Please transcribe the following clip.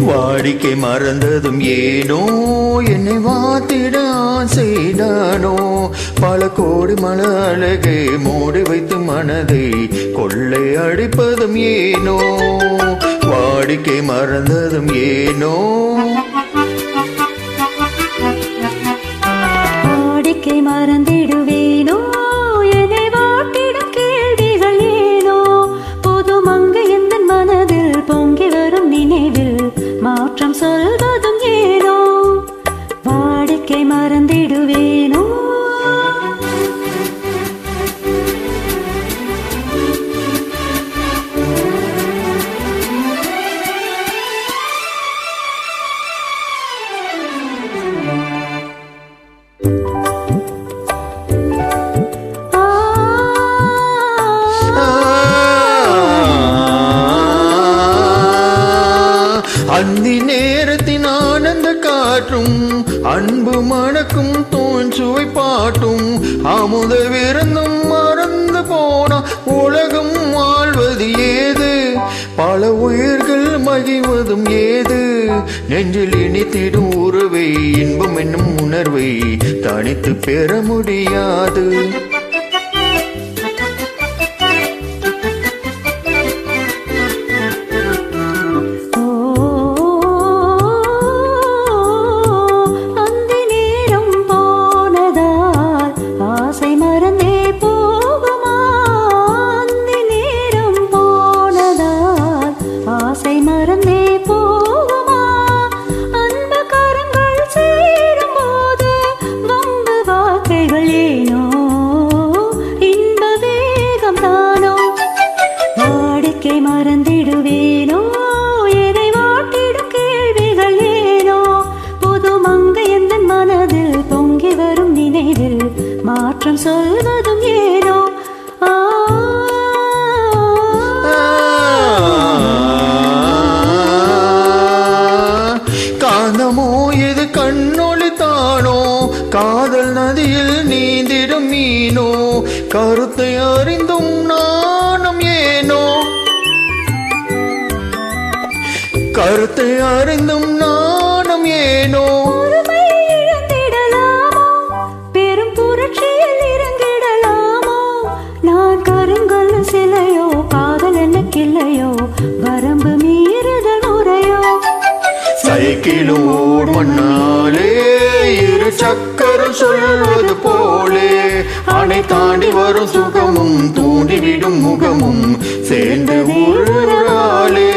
வாடிக்கை மறந்ததும் ஏனோ என்னை வாத்திட ஆசைதானோ பல கோடி மன அழகை மூடி வைத்து மனதை கொள்ளை அடிப்பதும் ஏனோ வாடிக்கை மறந்ததும் ஏனோ வாடிக்கை மறந்திடுவேனோ என்னை வாட்டிடும் கேள்விகள் ஏனோ புது மங்கை எந்த மனதில் பொங்கி வரும் நினைவில் மாற்றம் சொல்வதும் ஏனோ வாடிக்கை மறந்திடுவேனோ அந்தி நேரத்தின் ஆனந்த காற்றும் அன்பு மணக்கும் தோன்சுவை பாட்டும் அமுத விருந்தும் மறந்து போன உலகம் வாழ்வது ஏது பல உயிர்கள் மகிழ்வதும் ஏது நெஞ்சில் இனித்திடும் உறவை இன்பம் என்னும் உணர்வை தனித்து பெற முடியாது மறந்திடுவேனோ என்னை வாட்டிடும் கேள்விகள் ஏனோ புது மங்கை எந்த மனதில் பொங்கி வரும் நினைவில் மாற்றம் சொல்வதும் ஏனோ காந்தமோ இது கண்ணொளி தானோ காதல் நதியில் நீந்திடும் மீனோ கருத்தை அறிந்தும் நாணம் ஏனோ கருத்தை அறிந்தும் நாணம் ஏனோ பெரும் புரட்சியில் இறங்கிடலாமோ நான் கருங்கல் சிலையோ காதல் எனக்கில்லையோ வரம்பு மீறுதல் முறையோ சைக்கிளும் மண்ணாலே இரு சக்கரம் சொல்வது போலே அணை தாண்டி வரும் சுகமும் தூண்டிவிடும் முகமும் சேர்ந்து ஊழாலே